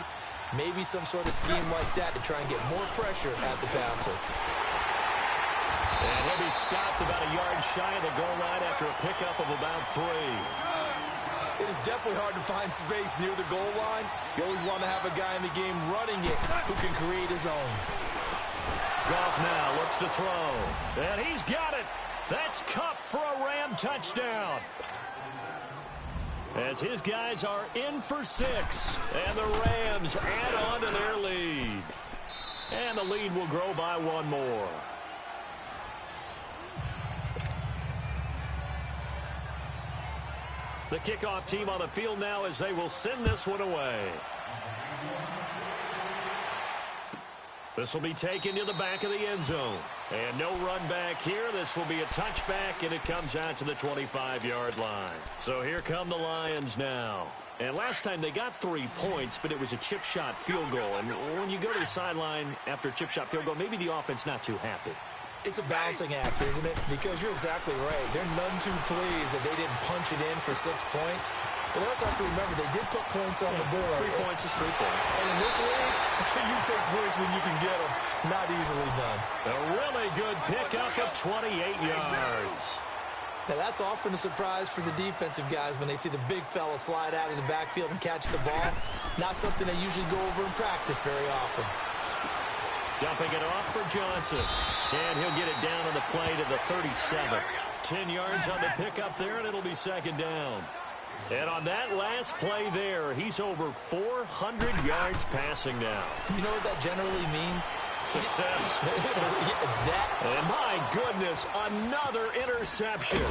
Maybe some sort of scheme like that to try and get more pressure at the passer. And he'll be stopped about a yard shy of the goal line after a pickup of about 3. It is definitely hard to find space near the goal line. You always want to have a guy in the game running it who can create his own. Goff now looks to throw. And he's got it. That's Kupp for a Ram touchdown. As his guys are in for 6. And the Rams add on to their lead. And the lead will grow by 1 more. The kickoff team on the field now as they will send this one away. This will be taken to the back of the end zone. And no run back here. This will be a touchback, and it comes out to the 25-yard line. So here come the Lions now. And last time they got 3 points, but it was a chip shot field goal. And when you go to the sideline after a chip shot field goal, maybe the offense not too happy. It's a balancing act, isn't it? Because you're exactly right. They're none too pleased that they didn't punch it in for 6 points. But they also have to remember they did put points on the board. 3 points is 3 points. And in this league, you take points when you can get them. Not easily done. A really good pickup of 28 yards. Now, that's often a surprise for the defensive guys when they see the big fella slide out of the backfield and catch the ball. Not something they usually go over in practice very often. Dumping it off for Johnson. And he'll get it down on the play to the 37. 10 yards on the pickup there, and it'll be 2nd down. And on that last play there, he's over 400 yards passing now. You know what that generally means? Success. And my goodness, another interception.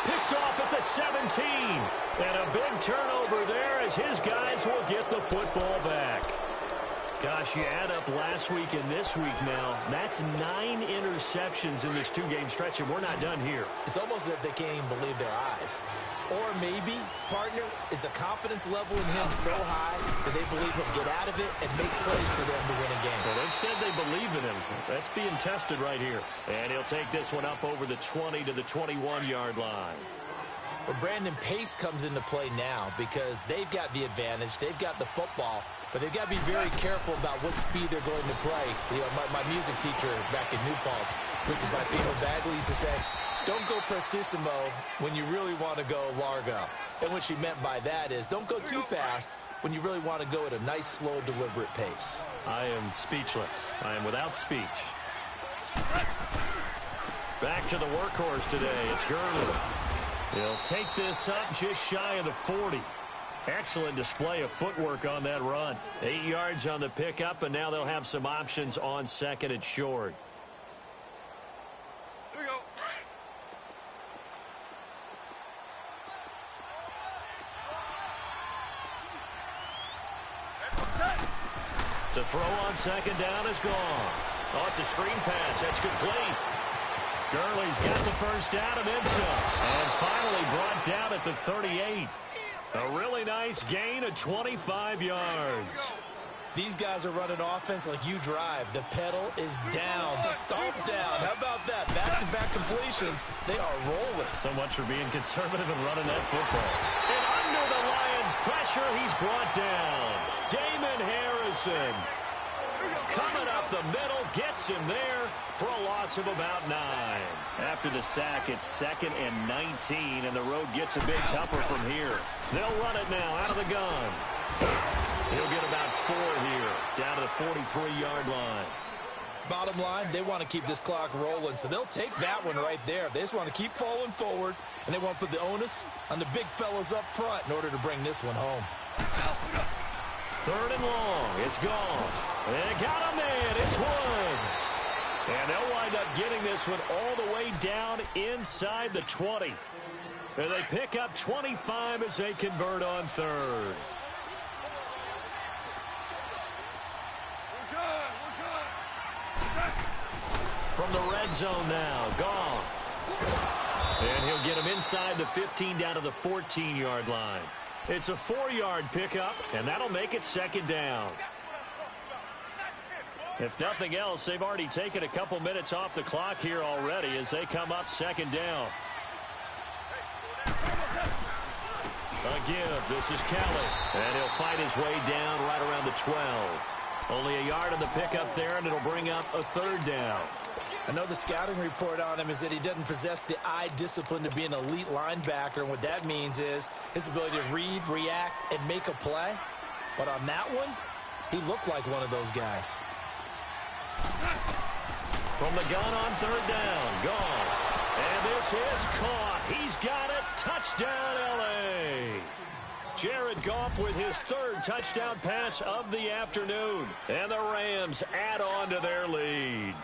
Picked off at the 17. And a big turnover there as his guys will get the football back. Gosh, you add up last week and this week now, that's 9 interceptions in this 2-game stretch, and we're not done here. It's almost as if they can't even believe their eyes. Or maybe, partner, is the confidence level in him so high that they believe he'll get out of it and make plays for them to win a game. Well, they've said they believe in him. That's being tested right here. And he'll take this one up over the 20 to the 21-yard line. Well, Brandon, pace comes into play now because they've got the advantage. They've got the football. But they've got to be very careful about what speed they're going to play. You know, my music teacher back in New Paltz, this is my Peter Bagley, used to say, don't go prestissimo when you really want to go largo. And what she meant by that is don't go too fast when you really want to go at a nice, slow, deliberate pace. I am speechless. I am without speech. Back to the workhorse today. It's Gurley. He'll take this up just shy of the 40. Excellent display of footwork on that run. 8 yards on the pickup, and now they'll have some options on 2nd and short. Here we go. To throw on 2nd down is gone. Oh, it's a screen pass. That's complete. Gurley's got the first down and then some. And finally brought down at the 38. A really nice gain of 25 yards. These guys are running offense like you drive. The pedal is down, stomped down. How about that? Back-to-back completions. They are rolling. So much for being conservative and running that football. And under the Lions' pressure, he's brought down. Damon Harrison coming up the middle, gets him there for a loss of about 9. After the sack, it's 2nd and 19, and the road gets a bit tougher from here. They'll run it now out of the gun. He'll get about 4 here, down to the 43-yard line. Bottom line, they want to keep this clock rolling, so they'll take that one right there. They just want to keep falling forward, and they want to put the onus on the big fellas up front in order to bring this one home. 3rd and long. It's gone. They got a man. It's Woods. And they'll wind wind up getting this one all the way down inside the 20. And they pick up 25 as they convert on third. From the red zone now, Goff. And he'll get him inside the 15 down to the 14-yard line. It's a 4-yard pickup, and that'll make it second down. If nothing else, they've already taken a couple minutes off the clock here already as they come up second down. Again, this is Kelly, and he'll fight his way down right around the 12. Only a yard on the pickup there, and it'll bring up a third down. I know the scouting report on him is that he doesn't possess the eye discipline to be an elite linebacker, and what that means is his ability to read, react, and make a play. But on that one, he looked like one of those guys. From the gun on third down, Goff. And this is caught. He's got it. Touchdown, L.A. Jared Goff with his third touchdown pass of the afternoon. And the Rams add on to their lead.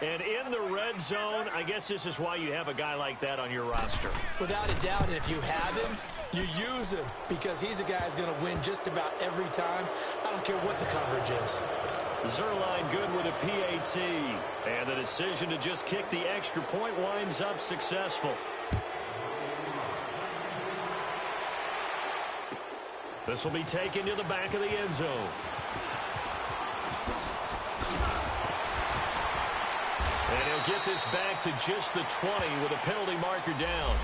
And in the red zone, I guess this is why you have a guy like that on your roster. Without a doubt, and if you have him, you use him because he's a guy who's going to win just about every time. I don't care what the coverage is. Zerline good with a PAT. And the decision to just kick the extra point winds up successful. This will be taken to the back of the end zone. And he'll get this back to just the 20 with a penalty marker down.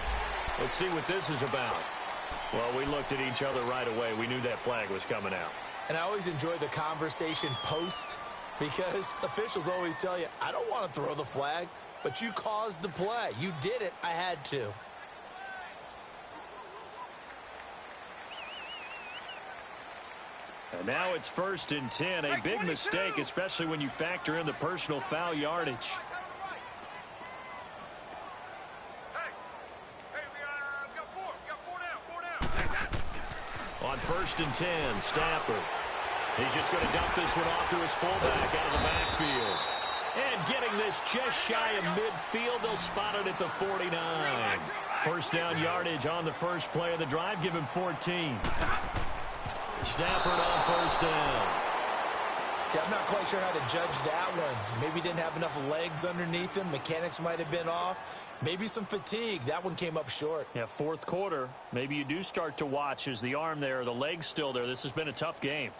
Let's see what this is about. Well, we looked at each other right away. We knew that flag was coming out. And I always enjoy the conversation post because officials always tell you, I don't want to throw the flag, but you caused the play. You did it. I had to. And now it's 1st and 10. A big mistake, especially when you factor in the personal foul yardage. On 1st and 10, Stafford. He's just going to dump this one off to his fullback out of the backfield. And getting this just shy of midfield, they'll spot it at the 49. First down yardage on the first play of the drive. Give him 14. Stafford on first down. See, I'm not quite sure how to judge that one. Maybe didn't have enough legs underneath him. Mechanics might have been off. Maybe some fatigue. That one came up short. Yeah, fourth quarter. Maybe you do start to watch. Is the arm there, the leg's still there? This has been a tough game.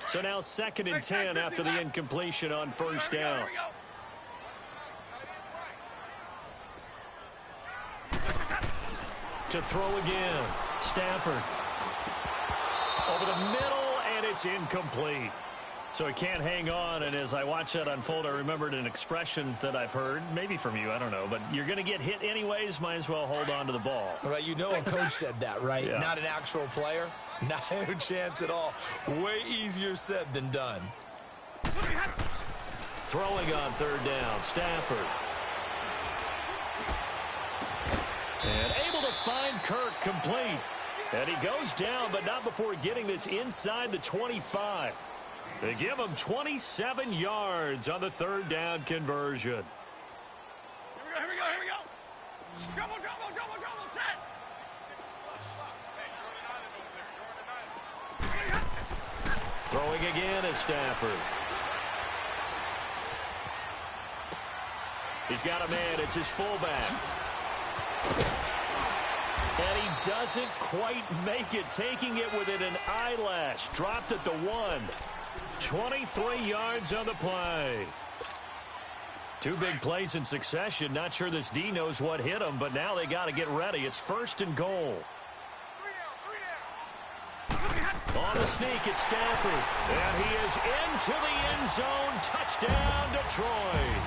So now 2nd and 10 after the incompletion on first down. To throw again. Stafford. Over the middle, and it's incomplete. So he can't hang on, and as I watch that unfold, I remembered an expression that I've heard, maybe from you, I don't know, but you're going to get hit anyways, might as well hold on to the ball. Right, you know a coach said that, right? Yeah. Not an actual player. Not a chance at all. Way easier said than done. Throwing on third down, Stafford. And able to find Kirk complete. And he goes down, but not before getting this inside the 25. They give him 27 yards on the third down conversion. Here we go. Double, set. Throwing again is Stafford. He's got a man. It's his fullback. And he doesn't quite make it, taking it within an eyelash. Dropped at the 1. 23 yards on the play. Two big plays in succession. Not sure this D knows what hit him, but now they got to get ready. It's 1st and goal. On the sneak, it's Stafford. And he is into the end zone. Touchdown, Detroit.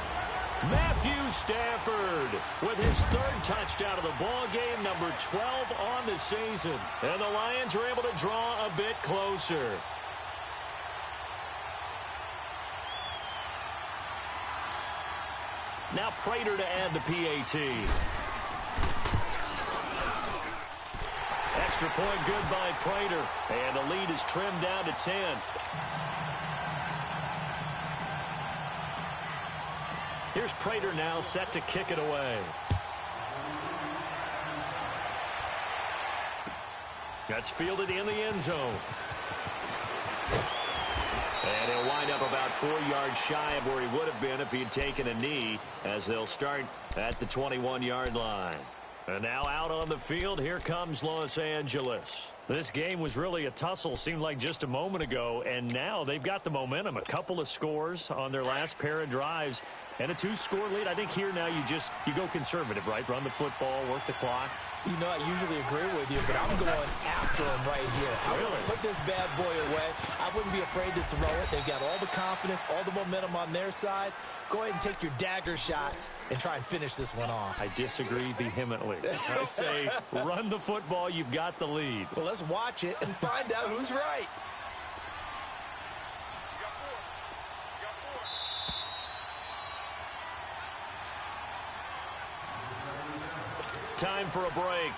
Matthew Stafford with his third touchdown of the ball game, number 12 on the season. And the Lions are able to draw a bit closer. Now Prater to add the PAT. Extra point good by Prater. And the lead is trimmed down to 10. Here's Prater now set to kick it away. That's fielded in the end zone. And he'll wind up about 4 yards shy of where he would have been if he had taken a knee, as they'll start at the 21-yard line. And now out on the field, here comes Los Angeles. This game was really a tussle, seemed like just a moment ago, and now they've got the momentum. A couple of scores on their last pair of drives and a 2-score lead. I think here now you go conservative, right? Run the football, work the clock. You know, I usually agree with you, but I'm going after him right here. I want to put this bad boy away. I wouldn't be afraid to throw it. They've got all the confidence, all the momentum on their side. Go ahead and take your dagger shots and try and finish this one off. I disagree vehemently. I say run the football. You've got the lead. Well, let's watch it and find out who's right. Time for a break.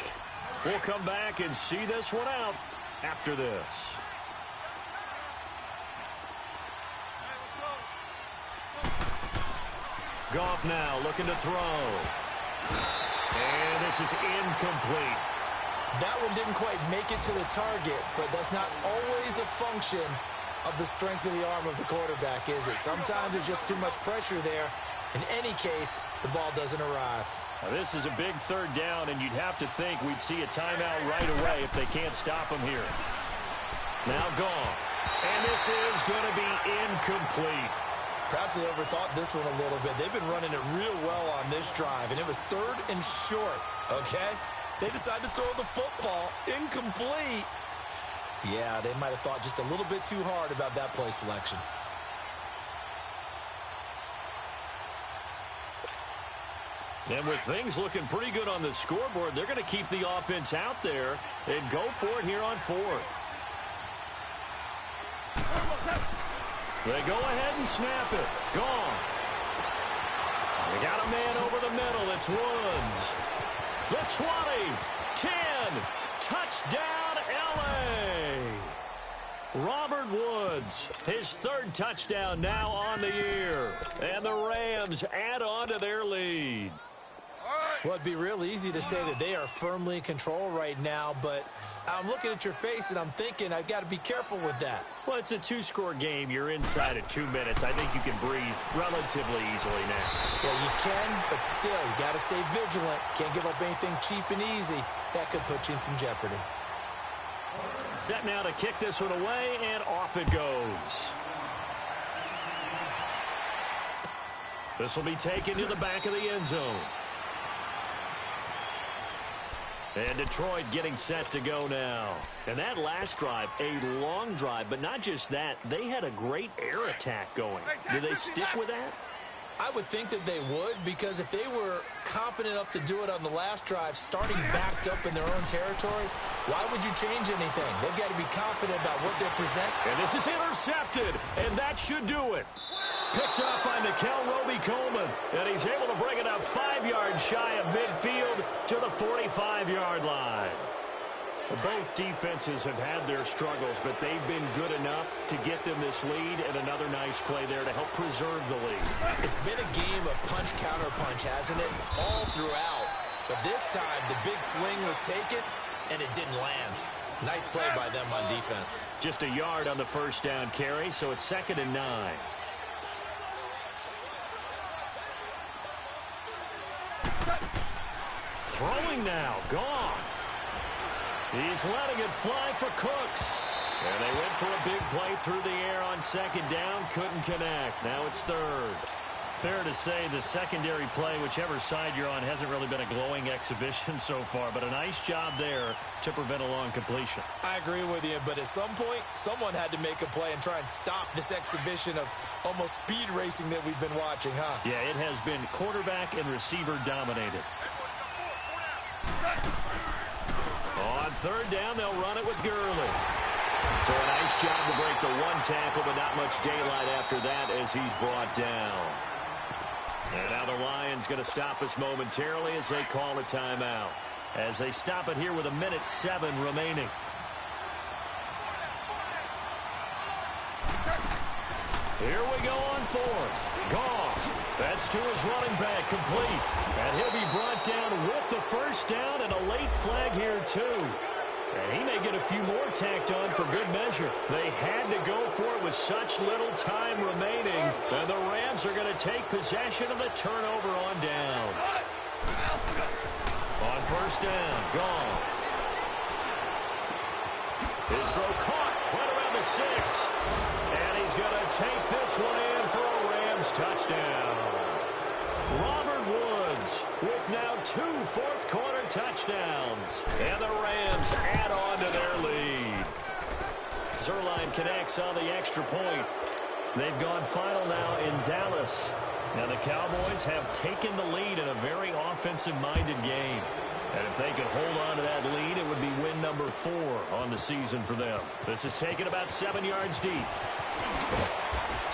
We'll come back and see this one out after this. Goff now looking to throw. And this is incomplete. That one didn't quite make it to the target, but that's not always a function of the strength of the arm of the quarterback, is it? Sometimes there's just too much pressure there. In any case, the ball doesn't arrive. Now, this is a big third down, and you'd have to think we'd see a timeout right away if they can't stop him here. Now Goff. And this is going to be incomplete. Perhaps they overthought this one a little bit. They've been running it real well on this drive, and it was 3rd and short, okay? They decided to throw the football incomplete. Yeah, they might have thought just a little bit too hard about that play selection. And with things looking pretty good on the scoreboard, they're going to keep the offense out there and go for it here on 4th. They go ahead and snap it. Gone. They got a man over the middle. It's Woods. The 20, 10, touchdown L.A. Robert Woods, his 3rd touchdown now on the year. And the Rams add on to their lead. Well, it'd be real easy to say that they are firmly in control right now, but I'm looking at your face and I'm thinking I've got to be careful with that. Well, it's a 2-score game. You're inside of 2 minutes. I think you can breathe relatively easily now. Yeah, you can, but still, you got to stay vigilant. Can't give up anything cheap and easy. That could put you in some jeopardy. Set now to kick this one away, and off it goes. This will be taken to the back of the end zone. And Detroit getting set to go now. And that last drive, a long drive, but not just that. They had a great air attack going. Do they stick with that? I would think that they would, because if they were confident enough to do it on the last drive, starting backed up in their own territory, why would you change anything? They've got to be confident about what they're presenting. And this is intercepted, and that should do it. Picked up by Nikel Roby-Coleman, and he's able to bring it up 5 yards shy of midfield to the 45-yard line. Both defenses have had their struggles, but they've been good enough to get them this lead, and another nice play there to help preserve the lead. It's been a game of punch-counter-punch, hasn't it? All throughout. But this time, the big swing was taken, and it didn't land. Nice play by them on defense. Just a yard on the first down carry, so it's 2nd and 9. Throwing now, Goff. He's letting it fly for Cooks. And they went for a big play through the air on 2nd down. Couldn't connect. Now it's 3rd. Fair to say the secondary play, whichever side you're on, hasn't really been a glowing exhibition so far. But a nice job there to prevent a long completion. I agree with you, but at some point, someone had to make a play and try and stop this exhibition of almost speed racing that we've been watching, huh? Yeah, it has been quarterback and receiver dominated. On 3rd down, they'll run it with Gurley. So a nice job to break the one tackle, but not much daylight after that as he's brought down. And now the Lions going to stop us momentarily as they call a timeout. As they stop it here with 1:07 remaining. Here we go on 4th. Goff. That's to his running back, complete. And he'll be brought down with the first down and a late flag here, too. And he may get a few more tacked on for good measure. They had to go for it with such little time remaining. And the Rams are going to take possession of the turnover on downs. On first down, gone. His throw caught, went around the 6. And he's going to take this one in for a Rams touchdown. Robert Woods with now 2 fourth-quarter touchdowns. And the Rams add on to their lead. Zerline connects on the extra point. They've gone final now in Dallas. Now the Cowboys have taken the lead in a very offensive-minded game. And if they could hold on to that lead, it would be win number 4 on the season for them. This is taken about 7 yards deep.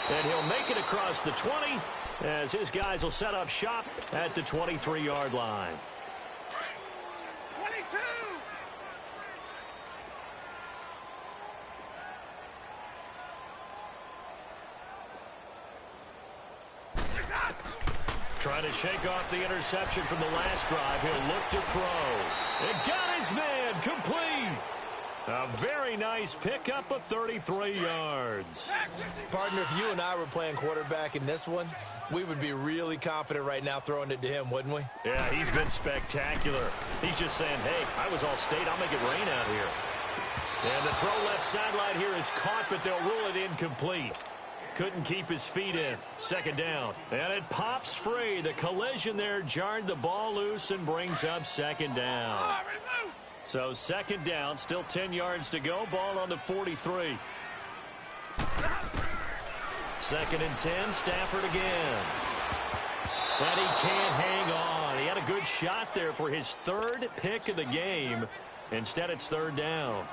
And he'll make it across the 20 as his guys will set up shop at the 23-yard line. 22. Trying to shake off the interception from the last drive. He'll look to throw. It got his man complete. A very nice pickup of 33 yards. Partner, if you and I were playing quarterback in this one, we would be really confident right now throwing it to him, wouldn't we? Yeah, he's been spectacular. He's just saying, hey, I was all state. I'll make it rain out here. And the throw left sideline here is caught, but they'll rule it incomplete. Couldn't keep his feet in. Second down. And it pops free. The collision there jarred the ball loose and brings up second down. So second down, still 10 yards to go. Ball on the 43. Second and 10, Stafford again. But he can't hang on. He had a good shot there for his 3rd pick of the game. Instead, it's third down.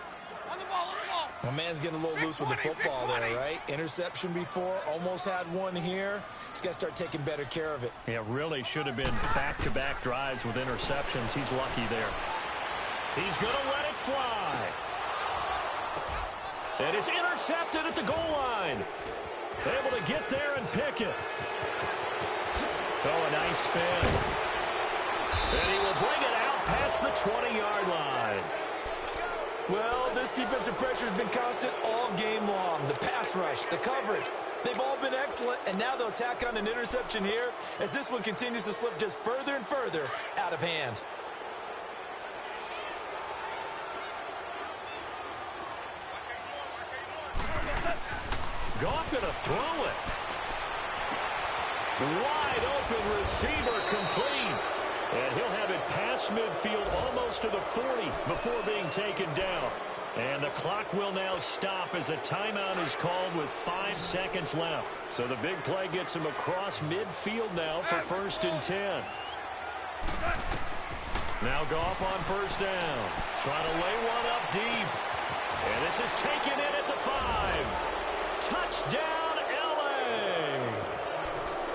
On the ball, on the ball. My man's getting a little loose with the football there, right? Interception before, almost had one here. He's got to start taking better care of it. Yeah, really should have been back-to-back drives with interceptions. He's lucky there. He's going to let it fly. And it's intercepted at the goal line. Able to get there and pick it. Oh, a nice spin. And he will bring it out past the 20-yard line. Well, this defensive pressure has been constant all game long. The pass rush, the coverage, they've all been excellent, and now they'll tack on an interception here as this one continues to slip just further and further out of hand. Goff going to throw it. Wide open receiver complete. And he'll have it past midfield almost to the 40 before being taken down. And the clock will now stop as a timeout is called with 5 seconds left. So the big play gets him across midfield now for 1st and 10. Now Goff on first down. Trying to lay one up deep. And this is taken in at the 5. Touchdown, L.A.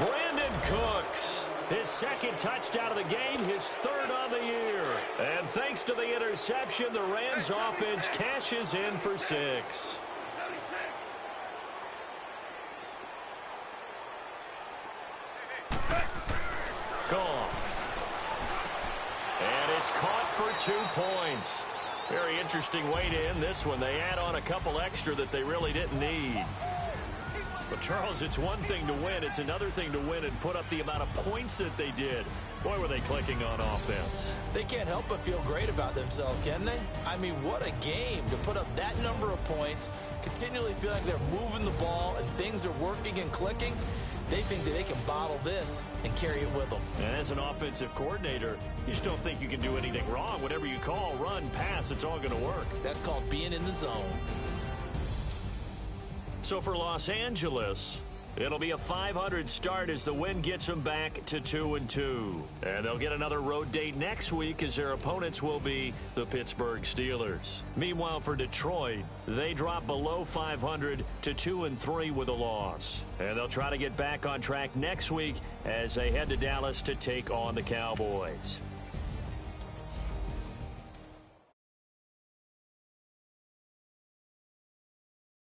Brandon Cooks. His 2nd touchdown of the game, his 3rd on the year. And thanks to the interception, the Rams offense cashes in for 6. Gone. And it's caught for 2 points. Very interesting way to end this one. They add on a couple extra that they really didn't need. But, Charles, it's one thing to win. It's another thing to win and put up the amount of points that they did. Boy, were they clicking on offense. They can't help but feel great about themselves, can they? I mean, what a game to put up that number of points, continually feel like they're moving the ball and things are working and clicking. They think that they can bottle this and carry it with them. And as an offensive coordinator, you just don't think you can do anything wrong. Whatever you call, run, pass, it's all going to work. That's called being in the zone. So for Los Angeles, it'll be a 500 start as the win gets them back to 2-2. And they'll get another road date next week as their opponents will be the Pittsburgh Steelers. Meanwhile, for Detroit, they drop below 500 to 2-3 with a loss. And they'll try to get back on track next week as they head to Dallas to take on the Cowboys.